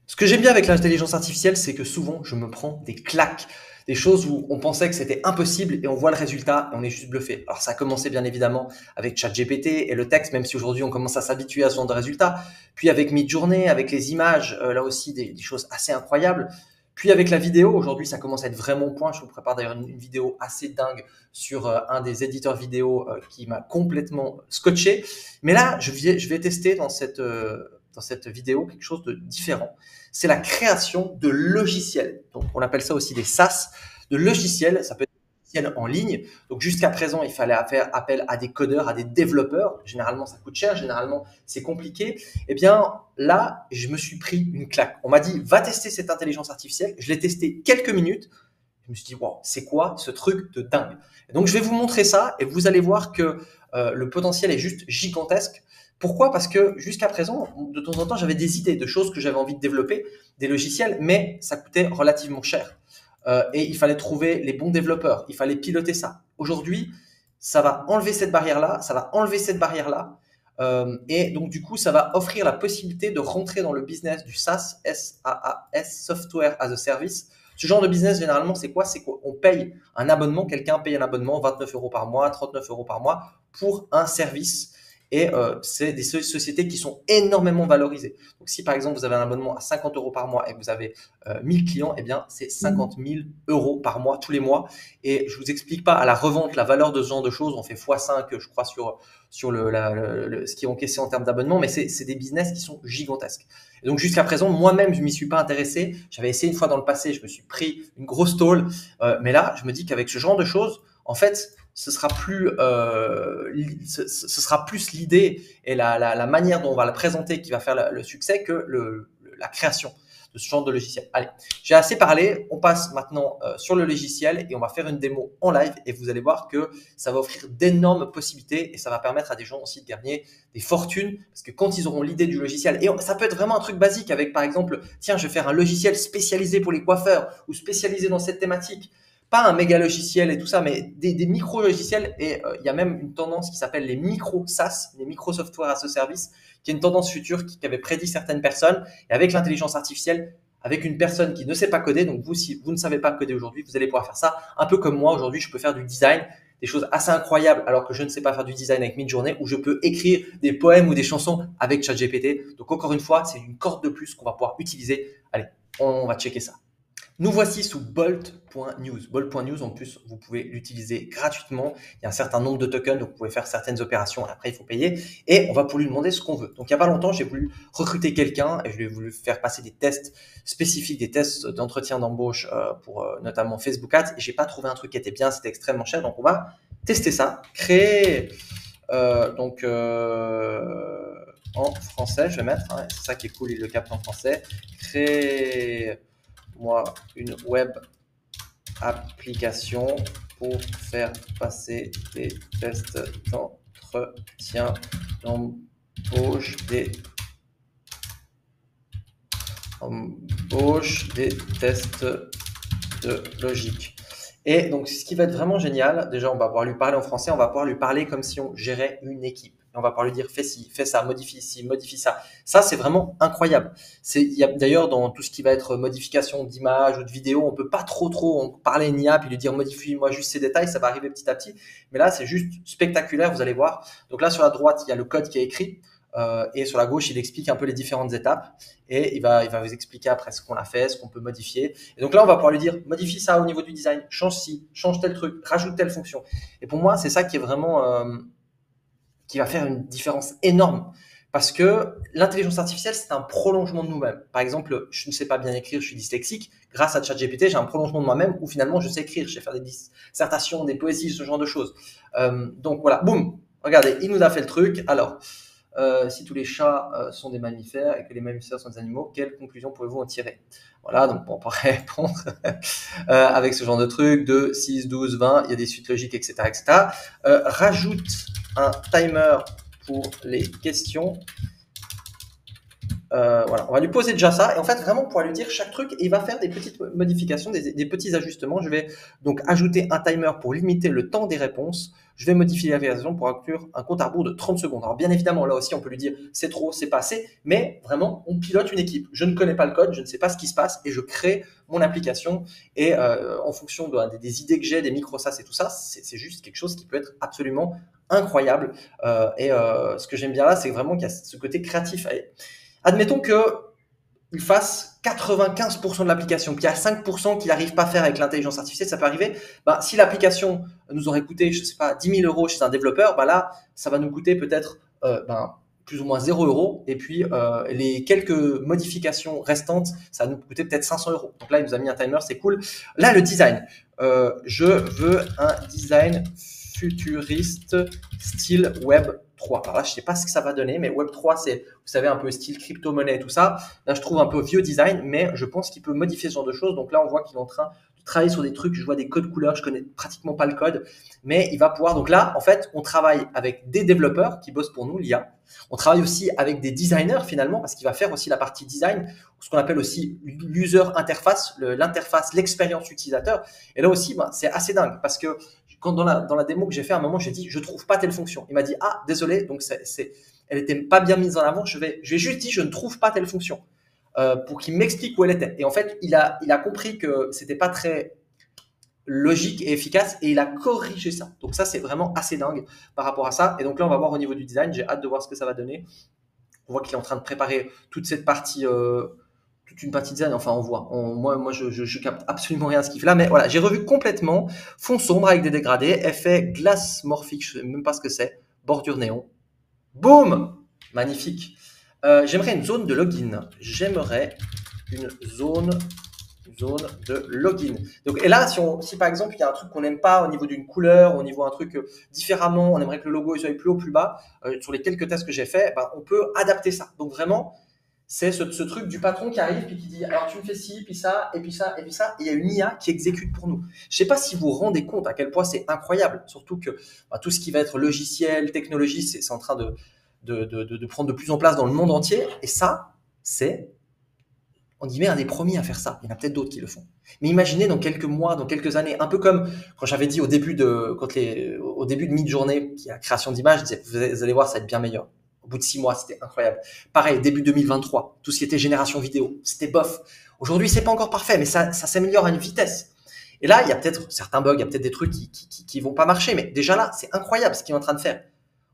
Ce que j'aime bien avec l'intelligence artificielle, c'est que souvent, je me prends des claques, des choses où on pensait que c'était impossible et on voit le résultat et on est juste bluffé. Alors ça a commencé bien évidemment avec ChatGPT et le texte, même si aujourd'hui on commence à s'habituer à ce genre de résultats. Puis avec Midjourney, avec les images, là aussi des choses assez incroyables. Puis avec la vidéo, aujourd'hui ça commence à être vraiment au point. Je vous prépare d'ailleurs une vidéo assez dingue sur un des éditeurs vidéo qui m'a complètement scotché. Mais là, je vais tester dans cette vidéo quelque chose de différent. C'est la création de logiciels. Donc, on appelle ça aussi des SaaS, de logiciels. Ça peut être des logiciels en ligne. Donc, jusqu'à présent, il fallait faire appel à des codeurs, à des développeurs. Généralement, ça coûte cher. Généralement, c'est compliqué. Eh bien, là, je me suis pris une claque. On m'a dit, va tester cette intelligence artificielle. Je l'ai testé quelques minutes. Je me suis dit, wow, c'est quoi ce truc de dingue? Et donc, je vais vous montrer ça et vous allez voir que le potentiel est juste gigantesque. Pourquoi? Parce que jusqu'à présent, de temps en temps, j'avais des idées de choses que j'avais envie de développer, des logiciels, mais ça coûtait relativement cher. Et il fallait trouver les bons développeurs, il fallait piloter ça. Aujourd'hui, ça va enlever cette barrière-là, ça va enlever cette barrière-là. Et donc, du coup, ça va offrir la possibilité de rentrer dans le business du SaaS, S-A-A-S, Software as a Service. Ce genre de business, généralement, c'est quoi? C'est qu'on paye un abonnement, quelqu'un paye un abonnement, 29 euros par mois, 39 euros par mois, pour un service. Et c'est des sociétés qui sont énormément valorisées. Donc, si par exemple, vous avez un abonnement à 50 euros par mois et que vous avez 1000 clients, eh bien, c'est 50 000 euros par mois, tous les mois. Et je vous explique pas à la revente la valeur de ce genre de choses. On fait x5, je crois, sur ce qui est encaissé en termes d'abonnement, mais c'est des business qui sont gigantesques. Et donc, jusqu'à présent, moi-même, je m'y suis pas intéressé. J'avais essayé une fois dans le passé, je me suis pris une grosse tôle. Mais là, je me dis qu'avec ce genre de choses, en fait, ce sera plus l'idée et la manière dont on va la présenter qui va faire le succès que la création de ce genre de logiciel. Allez, j'ai assez parlé. On passe maintenant sur le logiciel et on va faire une démo en live et vous allez voir que ça va offrir d'énormes possibilités et ça va permettre à des gens aussi de gagner des fortunes parce que quand ils auront l'idée du logiciel, et ça peut être vraiment un truc basique avec par exemple, tiens, je vais faire un logiciel spécialisé pour les coiffeurs ou spécialisé dans cette thématique. Pas un méga logiciel et tout ça, mais des micro-logiciels. Et il y a même une tendance qui s'appelle les micro-SaaS, les micro-software as a service, qui est une tendance future qui avait prédit certaines personnes. Et avec l'intelligence artificielle, avec une personne qui ne sait pas coder, donc vous, si vous ne savez pas coder aujourd'hui, vous allez pouvoir faire ça un peu comme moi. Aujourd'hui, je peux faire du design, des choses assez incroyables alors que je ne sais pas faire du design avec Midjourney, où je peux écrire des poèmes ou des chansons avec ChatGPT. Donc encore une fois, c'est une corde de plus qu'on va pouvoir utiliser. Allez, on va checker ça. Nous voici sous Bolt.news. Bolt.news, en plus, vous pouvez l'utiliser gratuitement. Il y a un certain nombre de tokens, donc vous pouvez faire certaines opérations. Après, il faut payer. Et on va pouvoir lui demander ce qu'on veut. Donc, il n'y a pas longtemps, j'ai voulu recruter quelqu'un et je lui ai voulu faire passer des tests spécifiques, des tests d'entretien d'embauche pour notamment Facebook Ads. Et j'ai pas trouvé un truc qui était bien, c'était extrêmement cher. Donc, on va tester ça. Créer, en français, je vais mettre. Hein, c'est ça qui est cool, il le capte en français. Créer une web application pour faire passer des tests d'entretien d'embauche, des tests de logique. Et donc, ce qui va être vraiment génial, déjà, on va pouvoir lui parler en français, on va pouvoir lui parler comme si on gérait une équipe. On va pouvoir lui dire, fais ci, fais ça, modifie ci, modifie ça. Ça, c'est vraiment incroyable. Il y a d'ailleurs dans tout ce qui va être modification d'image ou de vidéo, on peut pas trop parler une IA puis lui dire modifie-moi juste ces détails, ça va arriver petit à petit. Mais là, c'est juste spectaculaire, vous allez voir. Donc là, sur la droite, il y a le code qui est écrit. Et sur la gauche, il explique un peu les différentes étapes et il va vous expliquer après ce qu'on a fait, ce qu'on peut modifier. Et donc là, on va pouvoir lui dire modifie ça au niveau du design, change ci, change tel truc, rajoute telle fonction. Et pour moi, c'est ça qui est vraiment qui va faire une différence énorme parce que l'intelligence artificielle, c'est un prolongement de nous-mêmes. Par exemple, je ne sais pas bien écrire, je suis dyslexique. Grâce à ChatGPT, j'ai un prolongement de moi-même où finalement je sais écrire, je sais faire des dissertations, des poésies, ce genre de choses. Donc voilà, boum, regardez, il nous a fait le truc. Alors, si tous les chats sont des mammifères et que les mammifères sont des animaux, quelle conclusion pouvez-vous en tirer? Voilà, donc on pourrait répondre avec ce genre de truc, 2, 6, 12, 20, il y a des suites logiques, etc. etc. Rajoute un timer pour les questions. Voilà, on va lui poser déjà ça et en fait vraiment on pourra lui dire chaque truc et il va faire des petites modifications, des petits ajustements. Je vais donc ajouter un timer pour limiter le temps des réponses, Je vais modifier la version pour inclure un compte à rebours de 30 secondes. Alors bien évidemment, là aussi, on peut lui dire c'est trop, c'est pas assez, mais vraiment, on pilote une équipe. Je ne connais pas le code, je ne sais pas ce qui se passe et je crée mon application. Et en fonction des idées que j'ai, des micro-SaaS et tout ça, c'est juste quelque chose qui peut être absolument incroyable. Ce que j'aime bien là, c'est vraiment qu'il y a ce côté créatif. Admettons que il fasse 95% de l'application, puis il y a 5% qu'il n'arrive pas à faire avec l'intelligence artificielle, ça peut arriver. Bah, si l'application nous aurait coûté, je sais pas, 10 000 euros chez un développeur, bah là, ça va nous coûter peut-être plus ou moins 0 euros. Et puis, les quelques modifications restantes, ça va nous coûter peut-être 500 euros. Donc là, il nous a mis un timer, c'est cool. Là, le design. Je veux un design futuriste style Web 3. Alors là, je sais pas ce que ça va donner, mais Web 3, c'est, vous savez, un peu style crypto-monnaie et tout ça. Là, je trouve un peu vieux design, mais je pense qu'il peut modifier ce genre de choses. Donc là, on voit qu'il est en train de travailler sur des trucs. Je vois des codes couleurs, je connais pratiquement pas le code, mais il va pouvoir. Donc là, en fait, on travaille avec des développeurs qui bossent pour nous, l'IA. On travaille aussi avec des designers finalement, parce qu'il va faire aussi la partie design, ce qu'on appelle aussi l'user interface, l'interface, l'expérience utilisateur. Et là aussi, c'est assez dingue, parce que quand dans la démo que j'ai fait, à un moment, j'ai dit, je trouve pas telle fonction. Il m'a dit, ah, désolé, donc elle était pas bien mise en avant. Je vais juste dire, je ne trouve pas telle fonction, pour qu'il m'explique où elle était. Et en fait, il a compris que c'était pas très logique et efficace et il a corrigé ça. Donc ça, c'est vraiment assez dingue par rapport à ça. Et donc là, on va voir au niveau du design. J'ai hâte de voir ce que ça va donner. On voit qu'il est en train de préparer toute cette partie, toute une partie design. Enfin, on voit. Moi, je capte absolument rien à ce qu'il fait là. Mais voilà, j'ai revu complètement fond sombre avec des dégradés, effet glace morphique, je sais même pas ce que c'est, bordure néon. Boum! Magnifique. J'aimerais une zone de login. J'aimerais une zone de login. Donc, et là, si par exemple il y a un truc qu'on n'aime pas au niveau d'une couleur, au niveau un truc différemment, on aimerait que le logo soit plus haut, plus bas, sur les quelques tests que j'ai fait, on peut adapter ça. Donc vraiment, c'est ce truc du patron qui arrive puis qui dit alors tu me fais ci, puis ça, et puis ça, et puis ça. Et il y a une IA qui exécute pour nous. Je ne sais pas si vous vous rendez compte à quel point c'est incroyable, surtout que tout ce qui va être logiciel, technologie, c'est en train de prendre de plus en place dans le monde entier. Et ça, c'est on dit, mais un des premiers à faire ça. Il y en a peut-être d'autres qui le font. Mais imaginez dans quelques mois, dans quelques années, un peu comme quand j'avais dit au début de Midjourney, qui est la création d'images, je disais, vous allez voir, ça va être bien meilleur. Au bout de 6 mois, c'était incroyable. Pareil, début 2023, tout ce qui était génération vidéo, c'était bof. Aujourd'hui, c'est pas encore parfait, mais ça s'améliore à une vitesse. Et là, il y a peut-être certains bugs, il y a peut-être des trucs qui vont pas marcher, mais déjà là, c'est incroyable ce qu'il est en train de faire.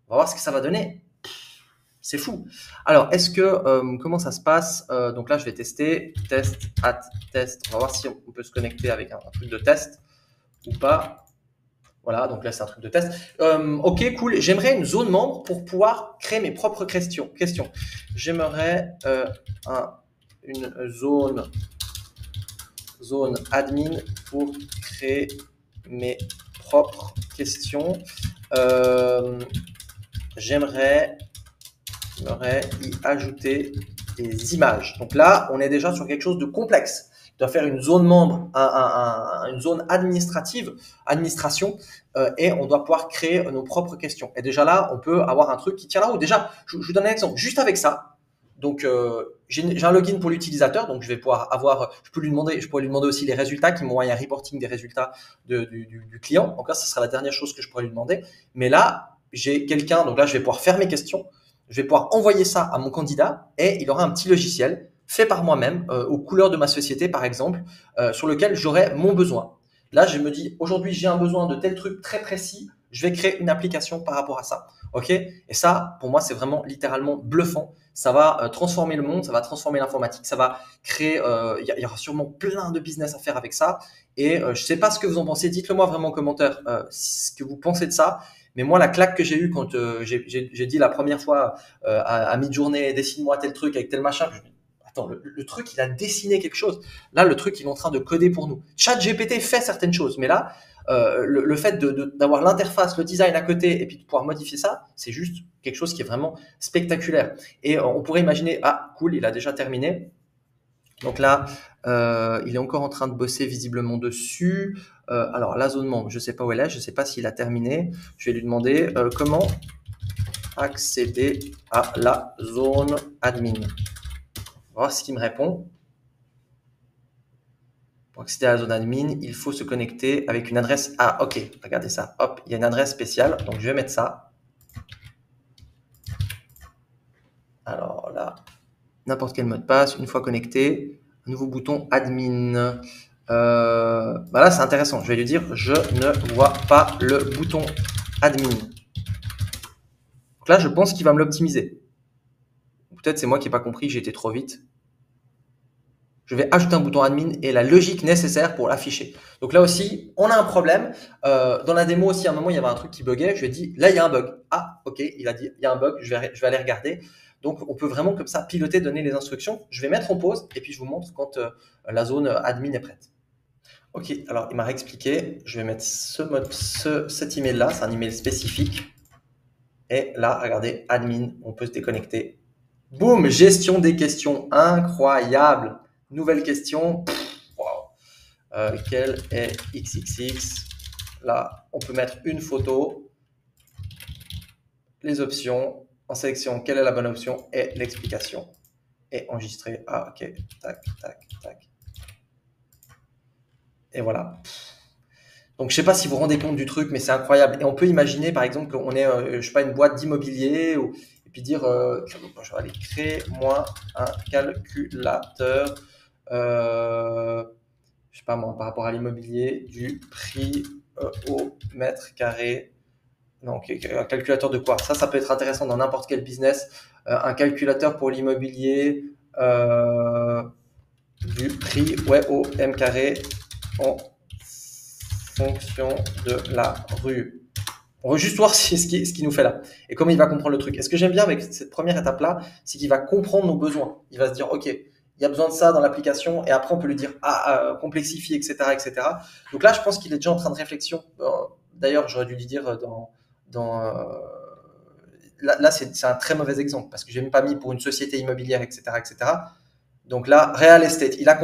On va voir ce que ça va donner. C'est fou. Alors, est-ce que comment ça se passe? Donc là, je vais tester test test. On va voir si on peut se connecter avec un truc de test ou pas. Voilà, donc là, c'est un truc de test. Ok, cool. J'aimerais une zone membre pour pouvoir créer mes propres questions. J'aimerais une zone admin pour créer mes propres questions. J'aimerais y ajouter des images. Donc là, on est déjà sur quelque chose de complexe. Il doit faire une zone membre, une zone administration, et on doit pouvoir créer nos propres questions. Et déjà là, on peut avoir un truc qui tient là-haut. Déjà, je vous donne un exemple. Juste avec ça, donc j'ai un login pour l'utilisateur, donc je vais pouvoir je pourrais lui demander aussi les résultats, qui m'envoie un reporting des résultats du client. Donc là, ce sera la dernière chose que je pourrais lui demander. Mais là, j'ai quelqu'un, donc là, je vais pouvoir faire mes questions. Je vais pouvoir envoyer ça à mon candidat et il aura un petit logiciel fait par moi-même, aux couleurs de ma société par exemple, sur lequel j'aurai mon besoin. Là, je me dis, aujourd'hui, j'ai un besoin de tel truc très précis, je vais créer une application par rapport à ça. Ok? Et ça, pour moi, c'est vraiment littéralement bluffant. Ça va transformer le monde, ça va transformer l'informatique, ça va créer, il y aura sûrement plein de business à faire avec ça. Et je ne sais pas ce que vous en pensez, dites-le moi vraiment en commentaire, ce que vous pensez de ça. Mais moi, la claque que j'ai eue quand j'ai dit la première fois à Midjourney, dessine-moi tel truc avec tel machin, je me dis, attends, le truc, il a dessiné quelque chose. Là, le truc, il est en train de coder pour nous. ChatGPT fait certaines choses, mais là, le fait d'avoir l'interface, le design à côté et puis de pouvoir modifier ça, c'est juste quelque chose qui est vraiment spectaculaire. Et on pourrait imaginer, ah, cool, il a déjà terminé. Donc là, il est encore en train de bosser visiblement dessus. Alors, la zone membre, je ne sais pas où elle est, je ne sais pas s'il a terminé. Je vais lui demander comment accéder à la zone admin. On va voir ce qu'il me répond. Pour accéder à la zone admin, il faut se connecter avec une adresse. Ah, ok, regardez ça. Hop, il y a une adresse spéciale. Donc, je vais mettre ça. Alors là, n'importe quel mot de passe. Une fois connecté, un nouveau bouton admin. Là, c'est intéressant. Je vais lui dire, je ne vois pas le bouton admin. Donc là, je pense qu'il va me l'optimiser. Peut-être c'est moi qui n'ai pas compris, j'ai été trop vite. Je vais ajouter un bouton admin et la logique nécessaire pour l'afficher. Donc là aussi, on a un problème. Dans la démo aussi, à un moment, il y avait un truc qui buguait. Je lui ai dit, là, il y a un bug. Ah, ok, il a dit, il y a un bug, je vais aller regarder. Donc, on peut vraiment comme ça piloter, donner les instructions. Je vais mettre en pause et puis je vous montre quand la zone admin est prête. Ok, alors il m'a réexpliqué. Je vais mettre cet email-là, c'est un email spécifique. Et là, regardez, admin, on peut se déconnecter. Boum, gestion des questions, incroyable. Nouvelle question. Wow. Quel est XXX? Là, on peut mettre une photo, les options, en sélection quelle est la bonne option et l'explication. Et enregistrer. Ah, ok. Tac, tac, tac. Et voilà. Donc, je ne sais pas si vous vous rendez compte du truc, mais c'est incroyable. Et on peut imaginer, par exemple, qu'on est, je sais pas, une boîte d'immobilier et puis dire, je vais aller créer moi un calculateur, je sais pas moi, par rapport à l'immobilier, du prix au mètre carré. Donc, un calculateur de quoi? Ça peut être intéressant dans n'importe quel business. Un calculateur pour l'immobilier du prix au m carré en fonction de la rue. On veut juste voir ce qu'il nous fait là et comment il va comprendre le truc. Et ce que j'aime bien avec cette première étape-là, c'est qu'il va comprendre nos besoins. Il va se dire, OK, il y a besoin de ça dans l'application et après on peut lui dire, complexifie, etc., etc. Donc là, je pense qu'il est déjà en train de réflexion. D'ailleurs, j'aurais dû lui dire là, c'est un très mauvais exemple parce que je n'ai même pas mis pour une société immobilière, etc., etc. Donc là, real estate, il a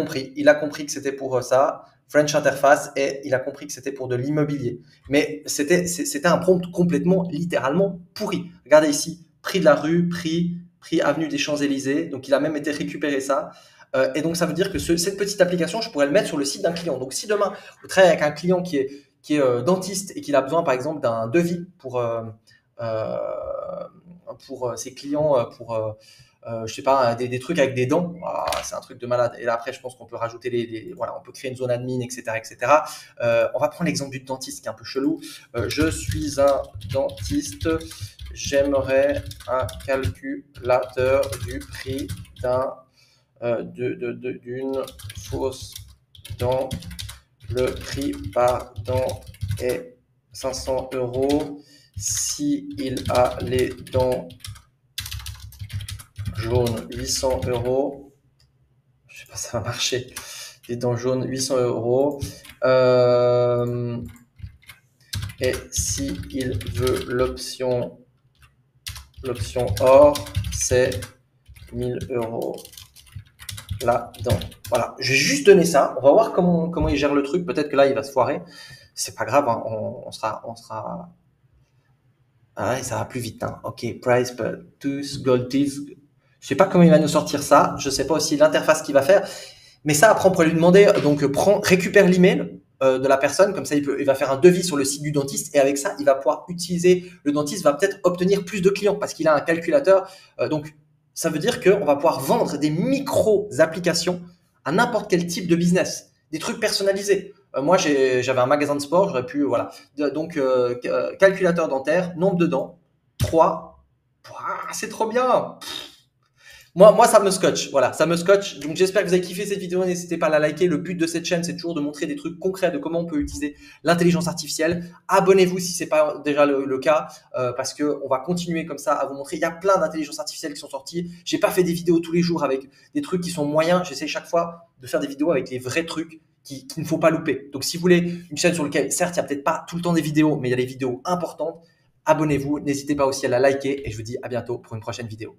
compris que c'était pour ça. French interface et il a compris que c'était pour de l'immobilier. Mais c'était un prompt complètement, littéralement pourri. Regardez ici, prix de la rue, prix avenue des Champs-Élysées. Donc il a même été récupéré ça. Et donc ça veut dire que cette petite application, je pourrais le mettre sur le site d'un client. Donc si demain, vous travaillez avec un client qui est dentiste et qu'il a besoin par exemple d'un devis pour ses clients, je sais pas, des trucs avec des dents, c'est un truc de malade. Et là, après, je pense qu'on peut rajouter voilà, on peut créer une zone admin, etc., etc. On va prendre l'exemple du dentiste qui est un peu chelou. Je suis un dentiste, j'aimerais un calculateur du prix d'une fausse dent. Le prix par dent est 500 €. Si il a les dents jaunes, 800 €. Je sais pas si ça va marcher. Les dents jaunes, 800 €. Et si il veut l'option or, c'est 1000 € là-dedans. Voilà, je vais juste donner ça. On va voir comment il gère le truc. Peut-être que là, il va se foirer. C'est pas grave, hein. On sera. Ah ouais, ça va plus vite, hein. Ok, price per tooth, gold teeth. Je sais pas comment il va nous sortir ça. Je sais pas aussi l'interface qu'il va faire. Mais ça, après, on pourrait lui demander, donc, récupère l'email de la personne. Comme ça, il va faire un devis sur le site du dentiste. Et avec ça, il va pouvoir utiliser, le dentiste va peut-être obtenir plus de clients parce qu'il a un calculateur. Donc, ça veut dire qu'on va pouvoir vendre des micro-applications à n'importe quel type de business. Des trucs personnalisés. Moi, j'avais un magasin de sport, j'aurais pu, voilà. Donc, calculateur dentaire, nombre de dents, 3. C'est trop bien. Moi, ça me scotche. Voilà, ça me scotche. Donc, j'espère que vous avez kiffé cette vidéo. N'hésitez pas à la liker. Le but de cette chaîne, c'est toujours de montrer des trucs concrets de comment on peut utiliser l'intelligence artificielle. Abonnez-vous si c'est pas déjà le cas, parce que on va continuer comme ça à vous montrer. Il y a plein d'intelligences artificielles qui sont sorties. J'ai pas fait des vidéos tous les jours avec des trucs qui sont moyens. J'essaie chaque fois de faire des vidéos avec les vrais trucs qu'il ne faut pas louper. Donc, si vous voulez une chaîne sur laquelle, certes, il n'y a peut-être pas tout le temps des vidéos, mais il y a des vidéos importantes, abonnez-vous. N'hésitez pas aussi à la liker et je vous dis à bientôt pour une prochaine vidéo.